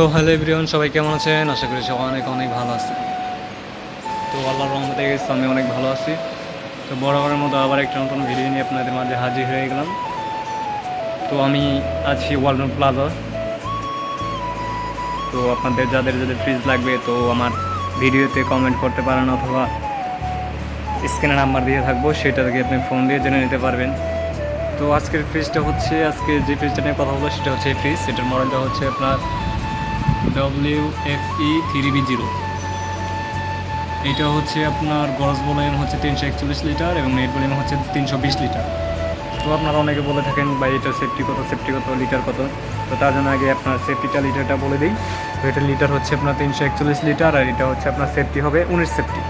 So hello everyone, সবাই কেমন আছেন? আশা করি সবাই অনেক অনেক ভালো আছে। তো আল্লাহর রহমতে আমি অনেক ভালো আছি। তো বরাবরের মতো আবার একটা নতুন ভিডিও নিয়ে আপনাদের মাঝে হাজির হয়ে গেলাম। তো আমি আছি ওয়ালটন প্লাজা। তো আপনাদের যাদের যাদের ফ্রিজ লাগবে তো আমার ভিডিওতে কমেন্ট করতে পারেন, অথবা স্ক্রিনে নাম্বার দিয়ে থাকবো, সেটা থেকে আপনি ফোন দিয়ে জেনে নিতে পারবেন। তো আজকের ফ্রিজটা হচ্ছে, আজকে যে ফ্রিজটা নিয়ে কথা বলবো সেটা হচ্ছে এই ফ্রিজ। এটার মডেলটা হচ্ছে আপনার WFE 3B0। এইটা হচ্ছে আপনার গরজ ভলিউম হচ্ছে 341 লিটার এবং নেট ভলিউম হচ্ছে 320 লিটার। তো আপনারা অনেকে বলে থাকেন বা এটা সেফটি কত লিটার কত। তো তার জন্য আগে আপনার সেফটিটা লিটারটা বলে দিই। তো এটা লিটার হচ্ছে আপনার 341 লিটার, আর এটা হচ্ছে আপনার সেফটি হবে 19 সেফটি।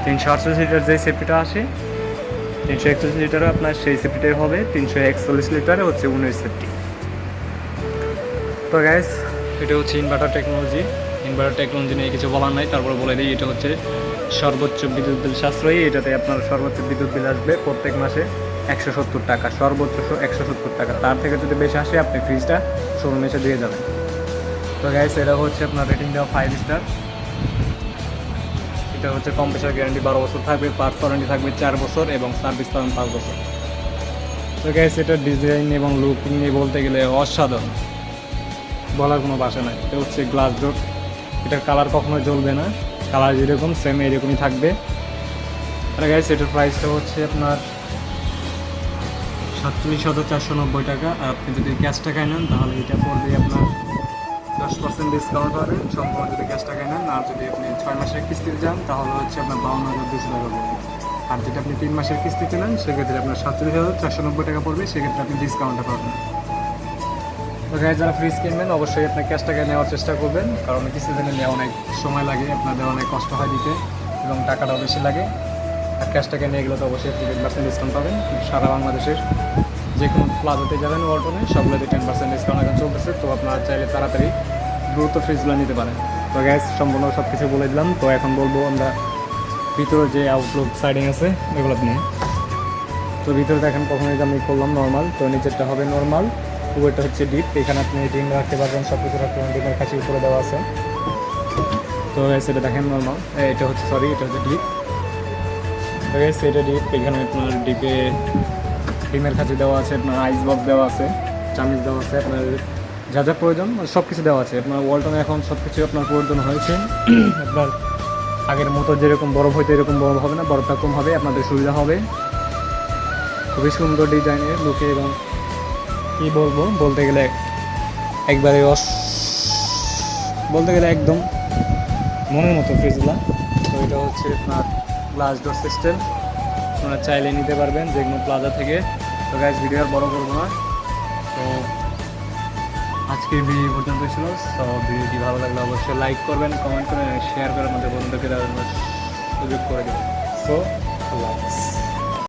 348 লিটার যেই সেফটিটা আসে 341 লিটারে আপনার সেই সেফটিটাই হবে 341 লিটারে হচ্ছে 19 সেফটি। তো গ্যাস, এটা হচ্ছে ইনভার্টার টেকনোলজি নিয়ে কিছু বলার নাই, তারপরে বলে দিই এটা হচ্ছে সর্বোচ্চ বিদ্যুৎ বিল সাশ্রয়ী। এটাতে আপনার সর্বোচ্চ বিদ্যুৎ বিল আসবে প্রত্যেক মাসে 170 টাকা, সর্বোচ্চ 170 টাকা। তার থেকে যদি বেশি আসে আপনি ফ্রিজটা শোরুমে এসে দিয়ে যাবেন। তো গ্যাস, এটা হচ্ছে আপনার রেটিং দেওয়া 5 স্টার। এটা হচ্ছে কম্প্রেসার গ্যারান্টি 12 বছর থাকবে, পার্টস ওয়ারেন্টি থাকবে 4 বছর এবং সার্ভিস পাবেন 5 বছর। তো গ্যাস, এটার ডিজাইন এবং লুকিং নিয়ে বলতে গেলে অসাধারণ, বলার কোনো ভাষা নাই। এটা হচ্ছে গ্লাস ডোর। এটার কালার কখনো জ্বলবে না, কালার যেরকম সেম এরকমই থাকবে। আর গাইস, এটার প্রাইসটা হচ্ছে আপনার 47,490 টাকা। আর আপনি যদি ক্যাশ টাকায় নেন তাহলে এটা পড়বে আপনার 10% ডিসকাউন্ট পাবেন সম্পূর্ণ যদি ক্যাশ টাকায় নেন। আর যদি আপনি 6 মাসের কিস্তিতে যান তাহলে হচ্ছে আপনার 52,200 টাকা পড়বে। আর যদি আপনি 3 মাসের কিস্তিতে নেন সেক্ষেত্রে আপনার 47,490 টাকা পড়বে, সেক্ষেত্রে আপনি ডিসকাউন্টটা পাবেন। তো গাইস, যারা ফ্রিজ কিনবেন অবশ্যই আপনার ক্যাশ টাকায় নেওয়ার চেষ্টা করবেন, কারণ কিস্তিতে নিলে অনেক সময় লাগে, আপনাদের অনেক কষ্ট হয় দিতে এবং টাকাটাও বেশি লাগে। আর ক্যাশ টাকায় নিয়ে গেলে তো অবশ্যই 10% ডিসকাউন্ট পাবেন। সারা বাংলাদেশের যে কোনো প্লাজাতে যাবেন ওয়ালটনে, সবগুলোতে 10% ডিসকাউন্ট এখন চলতেছে। তো আপনারা চাইলে তাড়াতাড়ি দ্রুত ফ্রিজগুলো নিতে পারেন। তো গ্যাস, সম্পূর্ণ সব কিছু বলে দিলাম। তো এখন বলবো আমরা ভিতরে যে আউটলুক সাইডিং আছে এগুলো নিয়ে। তো ভিতরে দেখেন প্রথমে আমি করলাম নর্মাল, তো নিচেরটা হবে নর্মাল, উপরটা হচ্ছে ডিপ। এখানে আপনি ডিম রাখতে পারবেন, সব কিছু রাখতে পারবেন, ডিমের কাছে উপরে দেওয়া আছে। তো সেটা দেখেন নর্মাল, এটা হচ্ছে ডিপ। তো এটা ডিপ, এখানে আপনার ডিপে ডিমের কাছে দেওয়া আছে, আপনার আইস বক্স দেওয়া আছে, চামিচ দেওয়া আছে, আপনার যা যা প্রয়োজন সব কিছু দেওয়া আছে। আপনার ওয়ালটনে এখন সব কিছু আপনার প্রয়োজন হয়েছে। আপনার আগের মতো যেরকম বরফ হয়তো এরকম বরফ হবে না, বরফটা কম হবে, আপনাদের সুবিধা হবে। খুবই সুন্দর ডিজাইনের লুকে এবং কী বলবো, বলতে গেলে একদম মনের মতো ফ্রিজগুলা। তো এটা হচ্ছে আপনার গ্লাস ডোর সিস্টেম, আপনারা চাইলে নিতে পারবেন যে কোনো প্লাজা থেকে। তো গাইস, ভিডিও আর বড় করবো না। তো আজকের ভিডিও পর্যন্ত ছিল। তো ভিডিওটি ভালো লাগলে অবশ্যই লাইক করবেন, কমেন্ট করবেন, শেয়ার করে আমাদের বন্ধুদেরকে সুযোগ করে দেবেন। সো আল্লাহ হাফেজ।